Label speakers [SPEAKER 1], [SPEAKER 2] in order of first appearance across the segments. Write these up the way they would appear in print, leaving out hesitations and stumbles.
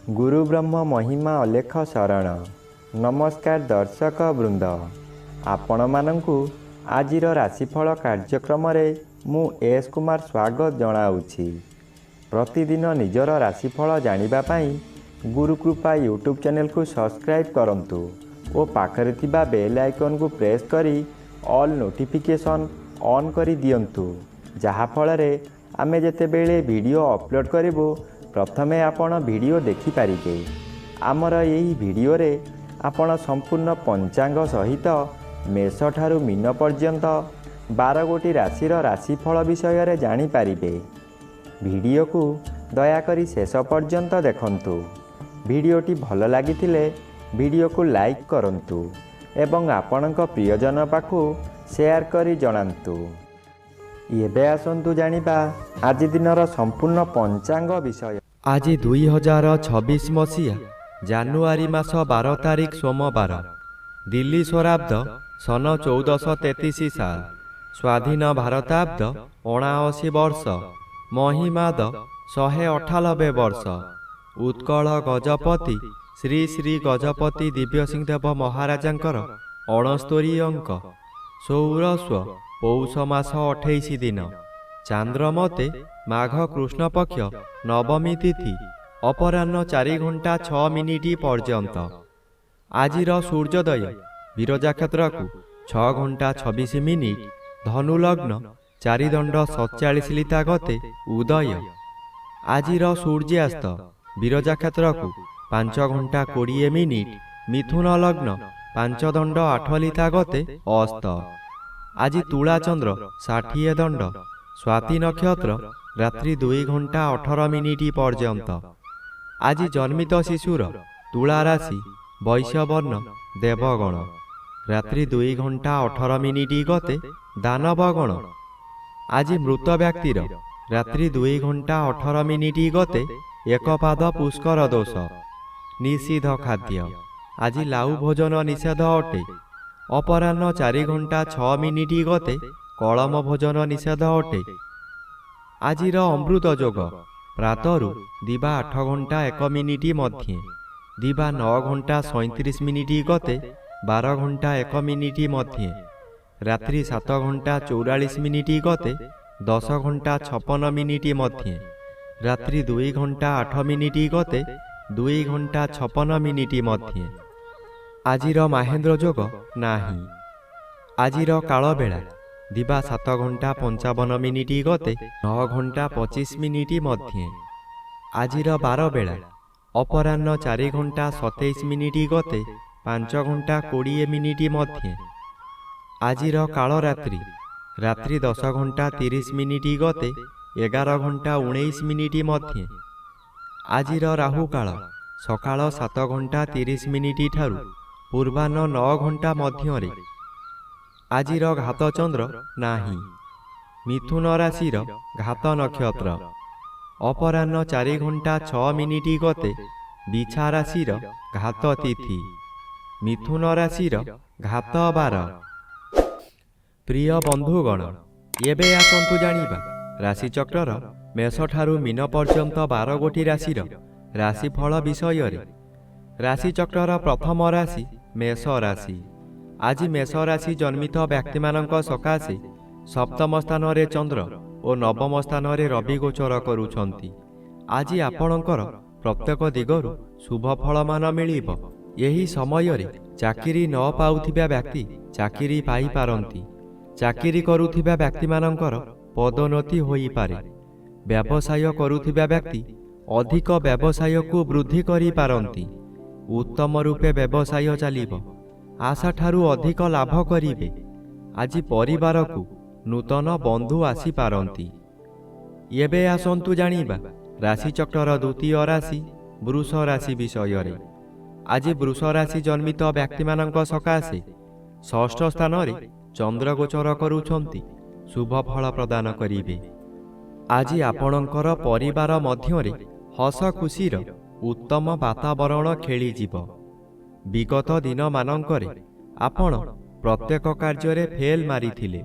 [SPEAKER 1] गुरु ब्रह्म महिमा अलेख शरण। नमस्कार दर्शक वृंद, आपण मानंकु आजिर राशिफल कार्यक्रम मु एस कुमार स्वागत जनाऊँगी। प्रतिदिन निजर राशिफल जानिबा पाई गुरुकृपा यूट्यूब चैनल को सब्सक्राइब करंतु और पाखरे थिबा बेल आइकन को प्रेस करी ऑल नोटिफिकेशन ऑन करी दियंतु, जहा फଳରେ आमे जेतेबेले वीडियो अपलोड करिवो प्रथमे आपण वीडियो देखि पारिबे। आमर यही वीडियो रे आपण संपूर्ण पंचांग सहित मेष ठारू मीन पर्यंत 12 गोटी राशिर राशिफल विषय रे जानि पारिबे। वीडियो को दयाकरी शेष पर्यंत देखंतु। वीडियोटी भल लागिथिले वीडियो को लाइक करंतु एवं आपणक प्रियजन पाखु शेयर करी जणांतु। एबे आसंतु जानिबा आज दिनर संपूर्ण पंचांग विषय।
[SPEAKER 2] आज 2026 मसीहा जानुआरी मास 12 तारिख सोमवार, दिल्ली स्वराब्द सन 1433 साल, स्वाधीन भारताब्द 79 वर्ष, महिमाद 198 वर्ष। उत्कल गजपति श्री श्री गजपति दिव्यसिंहदेव महाराजांकर 69 अंक। सौरस्व पौष मास 28 दिन, चांद्रमते माघ कृष्ण पक्ष नवमी तिथि अपराह्न 4 घंटा 6 मिनिट पर्यंत। आजिर सूर्योदय विरजा क्षेत्र को 6 घंटा 26 मिनिट, धनुलग्न 4 दंड 47 लिता गते उदय। आजिर सूर्यास्त विरजा क्षेत्र को 5 घंटा 20 मिनिट, मिथुन लग्न 5 दंड 8 लिता गते अस्त। आज तुला चंद्र 60 दंड, स्वाति नक्षत्र रात्रि 2 घंटा 18 मिनिट पर्यंत। आज जन्मित शिशुर तुला राशि वैश्यवर्ण देवगण, रात्रि 2 घंटा 18 मिनिट गते दानवगण। आज मृत व्यक्तिर रात्रि 2 घंटा 18 मिनिट गते एकपाद पुष्कर दोष। निषिद्ध खाद्य आज लाउ भोजन निषेध अटे। अपराह्न 4 घंटा 6 मिनिट गते कलम भोजन निषेध अटे। आजिर अमृत जोग प्रातरु दिवा 8 घंटा 1 मिनिट मध्य, दिवा 9 घंटा 37 मिनिट गते 12 घंटा 1 मिनिट मध्य, रात्रि 7 घंटा 44 मिनिट गते 10 घंटा 56 मिनिट मध्य, रात्रि 2 घंटा 8 मिनिट गते 2 घंटा 56 मिनिट मध्य। आजिर महेंद्र जोग नाही। आजिर काल बेला दिवा 7 घंटा 55 मिनिट गते 9 घंटा 25 मिनिट मध्य। आजिर 12 बेला अपराह्न 4 घंटा 27 मिनिट गते 5 घंटा 20 मिनिट मध्य। आजिर काल रात्रि रात्रि 10 घंटा 30 मिनिट गते 11 घंटा 19 मिनिट मध्य। आजिर राहु काल सकाळ 7 घंटा 30 मिनिट ठारू पूर्वाह्न 9 घंटा मध्य। आजिर घात चंद्र नाही। मिथुन राशिर घात नक्षत्र अपराह्न 4 घंटा 6 मिनिट गते बिछा राशिर घात तिथि, मिथुन राशिर घात 12। प्रिय बंधुगण, एबे आसंतु जानिबा राशिचक्रर मेष ठारू मीन पर्यंत 12 गोटी राशिर राशिफल विषय रे। राशिचक्रर प्रथम राशि मेष राशि। आज मेष राशि जन्मित व्यक्ति मानक सकाशे सप्तम स्थान रे चंद्र और नवम स्थान रे रवि गोचर करुछंती। आज आपणकर प्रत्येक दिगरु शुभ फल मान मिलिब। यही समय रे चाकिरी न पाउथिबा व्यक्ति चाकिरी पाई पारंती। चाकिरी करुथिबा व्यक्ति मानकर पदोन्नति होई पारे। व्यवसाय करुथिबा व्यक्ति अधिक व्यवसाय को वृद्धि करि पारंती। उत्तम रूपे व्यवसाय चलिब। आशा ठारू अधिक लाभ करिवे। आज परिवार को नूतन बंधु आसी पारंती। एबे आसंतु जानिबा राशिचक्रर द्वितीय राशि वृष राशि विषय रे। आज वृष राशि जन्मित व्यक्ति मानक सकाशे षष्ठ स्थान रे चंद्र गोचर करुछंती। शुभ फल प्रदान करिवे। आज आपणकर परिवार मध्य रे हस खुशीर उत्तम वातावरण खेली जीव। विगत दिन मानंकरे आपण प्रत्येक कार्य रे फेल मारिथिले।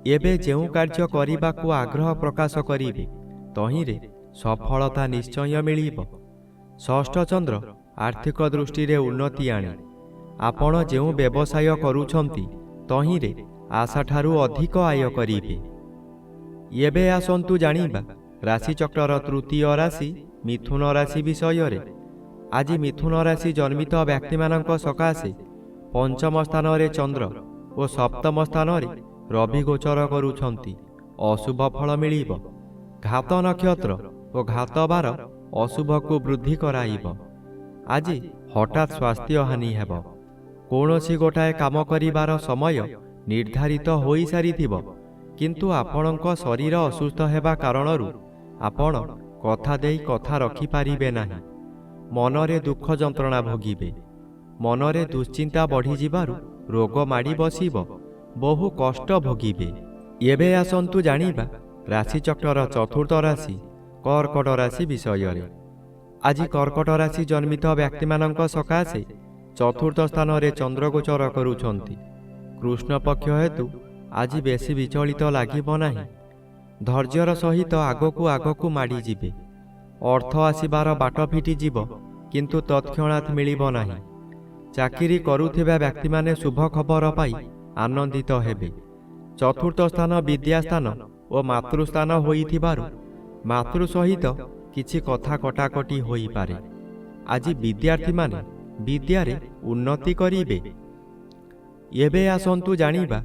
[SPEAKER 2] एबे जेउ कार्य करिबा को आग्रह प्रकाश करिवे तहिरे सफलता निश्चय मिलिब। ଷଷ୍ଠ ଚନ୍ଦ୍ର ଆର୍ଥିକ ଦୃଷ୍ଟିରେ ଉନ୍ନତି ଆଣେ। ଆପଣ ଯେଉଁ ବ୍ୟବସାୟ କରୁଛନ୍ତି ତହିଁରେ ଆଶାଠାରୁ ଅଧିକ ଆୟ କରିବେ। ଏବେ ଆସନ୍ତୁ ଜାଣିବା ରାଶିଚକ୍ରର ତୃତୀୟ ରାଶି ମିଥୁନ ରାଶି ବିଷୟରେ। ଆଜି ମିଥୁନ ରାଶି ଜନ୍ମିତ ବ୍ୟକ୍ତିମାନଙ୍କ ସକାଶେ ପଞ୍ଚମ ସ୍ଥାନରେ ଚନ୍ଦ୍ର ଓ ସପ୍ତମ ସ୍ଥାନରେ ରବି ଗୋଚର କରୁଛନ୍ତି। ଅଶୁଭ ଫଳ ମିଳିବ। ଘାତ ନକ୍ଷତ୍ର ଓ ଘାତ ବାର ଅଶୁଭକୁ ବୃଦ୍ଧି କରାଇବ। ଆଜି ହଠାତ୍ ସ୍ୱାସ୍ଥ୍ୟ ହାନି ହେବ। କୌଣସି ଗୋଟାଏ କାମ କରିବାର ସମୟ ନିର୍ଦ୍ଧାରିତ ହୋଇସାରିଥିବ, କିନ୍ତୁ ଆପଣଙ୍କ ଶରୀର ଅସୁସ୍ଥ ହେବା କାରଣରୁ ଆପଣ କଥା ଦେଇ କଥା ରଖିପାରିବେ ନାହିଁ। ମନରେ ଦୁଃଖ ଯନ୍ତ୍ରଣା ଭୋଗିବେ। ମନରେ ଦୁଶ୍ଚିନ୍ତା ବଢ଼ିଯିବାରୁ ରୋଗ ମାଡ଼ି ବସିବ। ବହୁ କଷ୍ଟ ଭୋଗିବେ। ଏବେ ଆସନ୍ତୁ ଜାଣିବା ରାଶିଚକ୍ରର ଚତୁର୍ଥ ରାଶି କର୍କଟ ରାଶି ବିଷୟରେ। ଆଜି କର୍କଟ ରାଶି ଜନ୍ମିତ ବ୍ୟକ୍ତିମାନଙ୍କ ସକାଶେ ଚତୁର୍ଥ ସ୍ଥାନରେ ଚନ୍ଦ୍ରଗୋଚର କରୁଛନ୍ତି। କୃଷ୍ଣପକ୍ଷ ହେତୁ ଆଜି ବେଶୀ ବିଚଳିତ ଲାଗିବ ନାହିଁ। ଧୈର୍ଯ୍ୟର ସହିତ ଆଗକୁ ଆଗକୁ ମାଡ଼ିଯିବେ। ଅର୍ଥ ଆସିବାର ବାଟ ଫିଟିଯିବ, କିନ୍ତୁ ତତ୍କ୍ଷଣାତ୍ ମିଳିବ ନାହିଁ। ଚାକିରି କରୁଥିବା ବ୍ୟକ୍ତିମାନେ ଶୁଭ ଖବର ପାଇ ଆନନ୍ଦିତ ହେବେ। ଚତୁର୍ଥ ସ୍ଥାନ ବିଦ୍ୟାସ୍ଥାନ ଓ ମାତୃସ୍ଥାନ ହୋଇଥିବାରୁ ମାତୃ ସହିତ କିଛି କଥା କଟାକଟି ହୋଇପାରେ। ଆଜି ବିଦ୍ୟାର୍ଥୀମାନେ ବିଦ୍ୟାରେ ଉନ୍ନତି କରିବେ। ଏବେ ଆସନ୍ତୁ ଜାଣିବା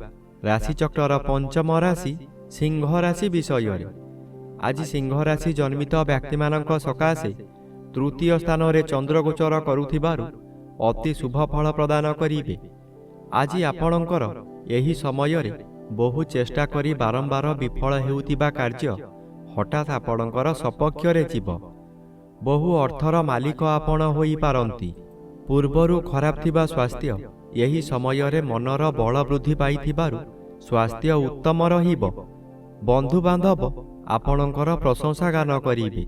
[SPEAKER 2] ରାଶିଚକ୍ରର ପଞ୍ଚମ ରାଶି ସିଂହ ରାଶି ବିଷୟରେ। ଆଜି ସିଂହ ରାଶି ଜନ୍ମିତ ବ୍ୟକ୍ତିମାନଙ୍କ ସକାଶେ ତୃତୀୟ ସ୍ଥାନରେ ଚନ୍ଦ୍ରଗୋଚର କରୁଥିବାରୁ ଅତି ଶୁଭ ଫଳ ପ୍ରଦାନ କରିବେ। ଆଜି ଆପଣଙ୍କର ଏହି ସମୟରେ ବହୁ ଚେଷ୍ଟା କରି ବାରମ୍ବାର ବିଫଳ ହେଉଥିବା କାର୍ଯ୍ୟ ହଠାତ୍ ଆପଣଙ୍କର ସପକ୍ଷରେ ଯିବ। ବହୁ ଅର୍ଥର ମାଲିକ ଆପଣ ହୋଇପାରନ୍ତି। ପୂର୍ବରୁ ଖରାପ ଥିବା ସ୍ୱାସ୍ଥ୍ୟ ଏହି ସମୟରେ ମନର ବଳ ବୃଦ୍ଧି ପାଇଥିବାରୁ ସ୍ୱାସ୍ଥ୍ୟ ଉତ୍ତମ ରହିବ। ବନ୍ଧୁବାନ୍ଧବ ଆପଣଙ୍କର ପ୍ରଶଂସା ଗାନ କରିବେ।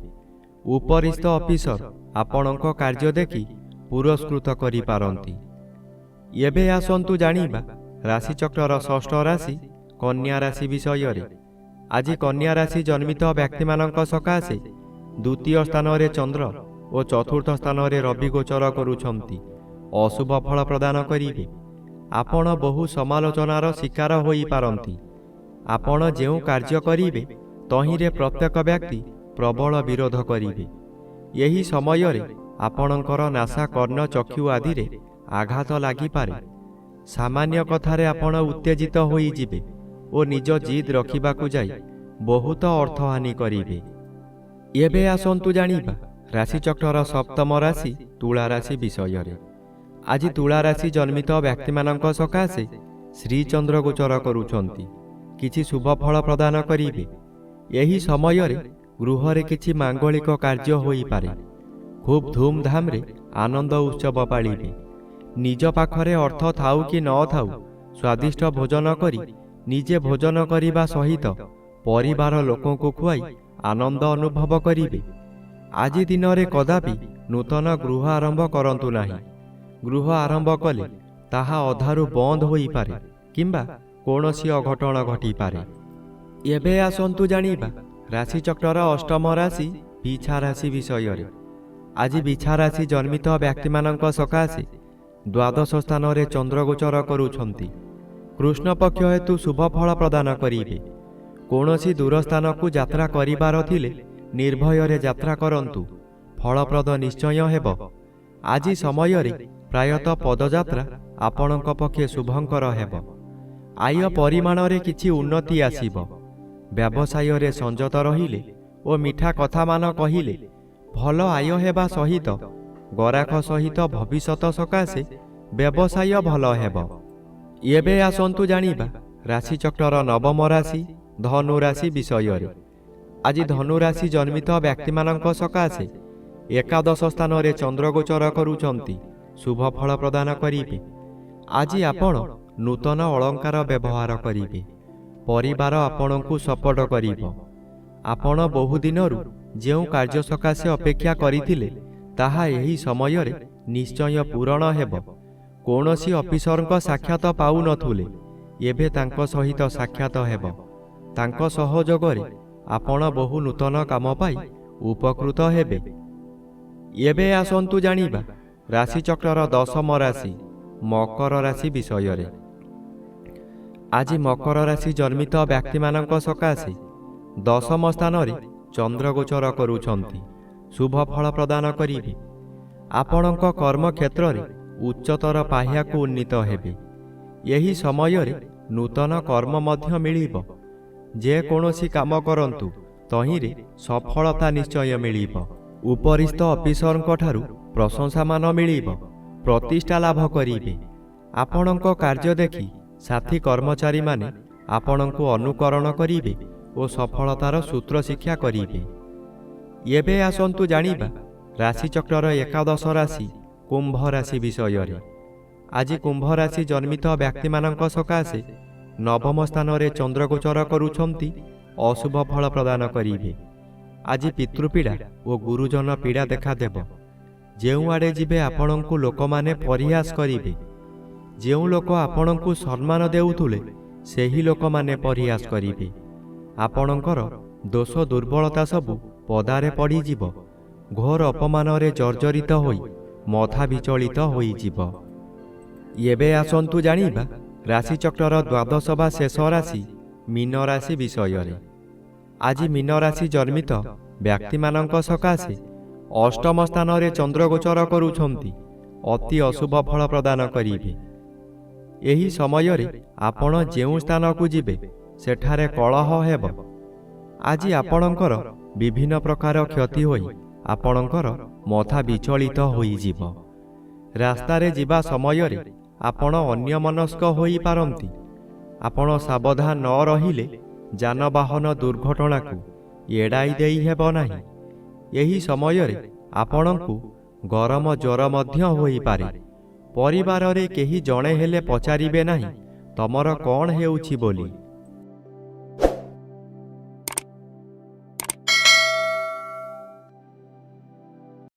[SPEAKER 2] ଉପରିସ୍ଥ ଅଫିସର ଆପଣଙ୍କ କାର୍ଯ୍ୟ ଦେଖି ପୁରସ୍କୃତ କରିପାରନ୍ତି। ଏବେ ଆସନ୍ତୁ ଜାଣିବା ରାଶିଚକ୍ରର ଷଷ୍ଠ ରାଶି କନ୍ୟା ରାଶି ବିଷୟରେ। ଆଜି କନ୍ୟା ରାଶି ଜନ୍ମିତ ବ୍ୟକ୍ତିମାନଙ୍କ ସକାଶେ ଦ୍ୱିତୀୟ ସ୍ଥାନରେ ଚନ୍ଦ୍ର ଓ ଚତୁର୍ଥ ସ୍ଥାନରେ ରବି ଗୋଚର କରୁଛନ୍ତି। ଅଶୁଭ ଫଳ ପ୍ରଦାନ କରିବେ। ଆପଣ ବହୁ ସମାଲୋଚନାର ଶିକାର ହୋଇପାରନ୍ତି। ଆପଣ ଯେଉଁ କାର୍ଯ୍ୟ କରିବେ ତହିଁରେ ପ୍ରତ୍ୟେକ ବ୍ୟକ୍ତି ପ୍ରବଳ ବିରୋଧ କରିବେ। ଏହି ସମୟରେ ଆପଣଙ୍କର ନାସା କର୍ଣ୍ଣ ଚକ୍ଷୁ ଆଦିରେ ଆଘାତ ଲାଗିପାରେ। ସାମାନ୍ୟ କଥାରେ ଆପଣ ଉତ୍ତେଜିତ ହୋଇଯିବେ ଓ ନିଜ ଜିଦ୍ ରଖିବାକୁ ଯାଇ ବହୁତ ଅର୍ଥହାନି କରିବେ। ଏବେ ଆସନ୍ତୁ ଜାଣିବା ରାଶିଚକ୍ରର ସପ୍ତମ ରାଶି ତୁଳା ରାଶି ବିଷୟରେ। ଆଜି ତୁଳା ରାଶି ଜନ୍ମିତ ବ୍ୟକ୍ତିମାନଙ୍କ ସକାଶେ ଶ୍ରୀଚନ୍ଦ୍ର ଗୋଚର କରୁଛନ୍ତି। କିଛି ଶୁଭ ଫଳ ପ୍ରଦାନ କରିବେ। ଏହି ସମୟରେ ଗୃହରେ କିଛି ମାଙ୍ଗଳିକ କାର୍ଯ୍ୟ ହୋଇପାରେ। ଖୁବ୍ ଧୁମ୍ଧାମ୍ରେ ଆନନ୍ଦ ଉତ୍ସବ ପାଳିବେ। ନିଜ ପାଖରେ ଅର୍ଥ ଥାଉ କି ନ ଥାଉ ସ୍ୱାଦିଷ୍ଟ ଭୋଜନ କରି ନିଜେ ଭୋଜନ କରିବା ସହିତ ପରିବାର ଲୋକଙ୍କୁ ଖୁଆଇ ଆନନ୍ଦ ଅନୁଭବ କରିବେ। ଆଜି ଦିନରେ କଦାପି ନୂତନ ଗୃହ ଆରମ୍ଭ କରନ୍ତୁ ନାହିଁ। ଗୃହ ଆରମ୍ଭ କଲେ ତାହା ଅଧାରୁ ବନ୍ଦ ହୋଇପାରେ କିମ୍ବା କୌଣସି ଅଘଟଣ ଘଟିପାରେ। ଏବେ ଆସନ୍ତୁ ଜାଣିବା ରାଶିଚକ୍ରର ଅଷ୍ଟମ ରାଶି ବିଛା ରାଶି ବିଷୟରେ। ଆଜି ବିଛା ରାଶି ଜନ୍ମିତ ବ୍ୟକ୍ତିମାନଙ୍କ ସକାଶେ ଦ୍ୱାଦଶ ସ୍ଥାନରେ ଚନ୍ଦ୍ରଗୋଚର କରୁଛନ୍ତି। କୃଷ୍ଣପକ୍ଷ ହେତୁ ଶୁଭ ଫଳ ପ୍ରଦାନ କରିବେ। କୌଣସି ଦୂର ସ୍ଥାନକୁ ଯାତ୍ରା କରିବାର ଥିଲେ ନିର୍ଭୟରେ ଯାତ୍ରା କରନ୍ତୁ। ଫଳପ୍ରଦ ନିଶ୍ଚୟ ହେବ। ଆଜି ସମୟରେ ପ୍ରାୟତଃ ପଦଯାତ୍ରା ଆପଣଙ୍କ ପକ୍ଷେ ଶୁଭଙ୍କର ହେବ। ଆୟ ପରିମାଣରେ କିଛି ଉନ୍ନତି ଆସିବ। ବ୍ୟବସାୟରେ ସଂଯତ ରହିଲେ ଓ ମିଠା କଥାମାନ କହିଲେ ଭଲ ଆୟ ହେବା ସହିତ ଗରାଖ ସହିତ ଭବିଷ୍ୟତ ସକାଶେ ବ୍ୟବସାୟ ଭଲ ହେବ। ଏବେ ଆସନ୍ତୁ ଜାଣିବା ରାଶିଚକ୍ରର ନବମ ରାଶି ଧନୁ ରାଶି ବିଷୟରେ। ଆଜି ଧନୁ ରାଶି ଜନ୍ମିତ ବ୍ୟକ୍ତିମାନଙ୍କ ସକାଶେ ଏକାଦଶ ସ୍ଥାନରେ ଚନ୍ଦ୍ରଗୋଚର କରୁଛନ୍ତି। ଶୁଭ ଫଳ ପ୍ରଦାନ କରିବେ। ଆଜି ଆପଣ ନୂତନ ଅଳଙ୍କାର ବ୍ୟବହାର କରିବେ। ପରିବାର ଆପଣଙ୍କୁ ସପୋର୍ଟ କରିବ। ଆପଣ ବହୁଦିନରୁ ଯେଉଁ କାର୍ଯ୍ୟ ସକାଶେ ଅପେକ୍ଷା କରିଥିଲେ ତାହା ଏହି ସମୟରେ ନିଶ୍ଚୟ ପୂରଣ ହେବ। କୌଣସି ଅଫିସରଙ୍କ ସାକ୍ଷାତ ପାଉନଥିଲେ, ଏବେ ତାଙ୍କ ସହିତ ସାକ୍ଷାତ ହେବ। ତାଙ୍କ ସହଯୋଗରେ ଆପଣ ବହୁ ନୂତନ କାମ ପାଇ ଉପକୃତ ହେବେ। ଏବେ ଆସନ୍ତୁ ଜାଣିବା ରାଶିଚକ୍ରର ଦଶମ ରାଶି ମକର ରାଶି ବିଷୟରେ। ଆଜି ମକର ରାଶି ଜନ୍ମିତ ବ୍ୟକ୍ତିମାନଙ୍କ ସକାଶେ ଦଶମ ସ୍ଥାନରେ ଚନ୍ଦ୍ରଗୋଚର କରୁଛନ୍ତି। ଶୁଭ ଫଳ ପ୍ରଦାନ କରିବେ। ଆପଣଙ୍କ କର୍ମକ୍ଷେତ୍ରରେ ଉଚ୍ଚତର ପାହ୍ୟାକୁ ଉନ୍ନୀତ ହେବେ। ଏହି ସମୟରେ ନୂତନ କର୍ମ ମଧ୍ୟ ମିଳିବ। ଯେକୌଣସି କାମ କରନ୍ତୁ ତହିଁରେ ସଫଳତା ନିଶ୍ଚୟ ମିଳିବ। ଉପରିସ୍ଥ ଅଫିସରଙ୍କ ଠାରୁ ପ୍ରଶଂସାମାନ ମିଳିବ। ପ୍ରତିଷ୍ଠା ଲାଭ କରିବେ। ଆପଣଙ୍କ କାର୍ଯ୍ୟ ଦେଖି ସାଥୀ କର୍ମଚାରୀମାନେ ଆପଣଙ୍କୁ ଅନୁକରଣ କରିବେ ଓ ସଫଳତାର ସୂତ୍ର ଶିକ୍ଷା କରିବେ। ଏବେ ଆସନ୍ତୁ ଜାଣିବା ରାଶିଚକ୍ରର ଏକାଦଶ ରାଶି କୁମ୍ଭ ରାଶି ବିଷୟରେ। ଆଜି କୁମ୍ଭ ରାଶି ଜନ୍ମିତ ବ୍ୟକ୍ତିମାନଙ୍କ ସକାଶେ ନବମ ସ୍ଥାନରେ ଚନ୍ଦ୍ରଗୋଚର କରୁଛନ୍ତି। ଅଶୁଭ ଫଳ ପ୍ରଦାନ କରିବେ। ଆଜି ପିତୃପୀଡ଼ା ଓ ଗୁରୁଜନ ପୀଡ଼ା ଦେଖାଦେବ। ଯେଉଁଆଡ଼େ ଯିବେ ଆପଣଙ୍କୁ ଲୋକମାନେ ପରିହାସ କରିବେ। ଯେଉଁ ଲୋକ ଆପଣଙ୍କୁ ସମ୍ମାନ ଦେଉଥିଲେ ସେହି ଲୋକମାନେ ପରିହାସ କରିବେ। ଆପଣଙ୍କର ଦୋଷ ଦୁର୍ବଳତା ସବୁ ପଦାରେ ପଡ଼ିଯିବ। ଘୋର ଅପମାନରେ ଜର୍ଜରିତ ହୋଇ ମଥା ବିଚଳିତ ହୋଇଯିବ। ଏବେ ଆସନ୍ତୁ ଜାଣିବା ରାଶିଚକ୍ରର ଦ୍ୱାଦଶ ବା ଶେଷ ରାଶି ମୀନ ରାଶି ବିଷୟରେ। ଆଜି ମୀନ ରାଶି ଜନ୍ମିତ ବ୍ୟକ୍ତିମାନଙ୍କ ସକାଶେ ଅଷ୍ଟମ ସ୍ଥାନରେ ଚନ୍ଦ୍ରଗୋଚର କରୁଛନ୍ତି। ଅତି ଅଶୁଭ ଫଳ ପ୍ରଦାନ କରିବେ। ଏହି ସମୟରେ ଆପଣ ଯେଉଁ ସ୍ଥାନକୁ ଯିବେ ସେଠାରେ କଳହ ହେବ। ଆଜି ଆପଣଙ୍କର ବିଭିନ୍ନ ପ୍ରକାର କ୍ଷତି ହୋଇ ଆପଣଙ୍କର ମଥା ବିଚଳିତ ହୋଇଯିବ। ରାସ୍ତାରେ ଯିବା ସମୟରେ ଆପଣ ଅନ୍ୟମନସ୍କ ହୋଇପାରନ୍ତି। ଆପଣ ସାବଧାନ ନ ରହିଲେ ଯାନବାହନ ଦୁର୍ଘଟଣାକୁ ଏଡ଼ାଇ ଦେଇ ହେବ ନାହିଁ। ଏହି ସମୟରେ ଆପଣଙ୍କୁ ଗରମ ଜ୍ୱର ମଧ୍ୟ ହୋଇପାରେ। ପରିବାରରେ କେହି ଜଣେ ହେଲେ ପଚାରିବେ ନାହିଁ ତମର କ'ଣ ହେଉଛି ବୋଲି।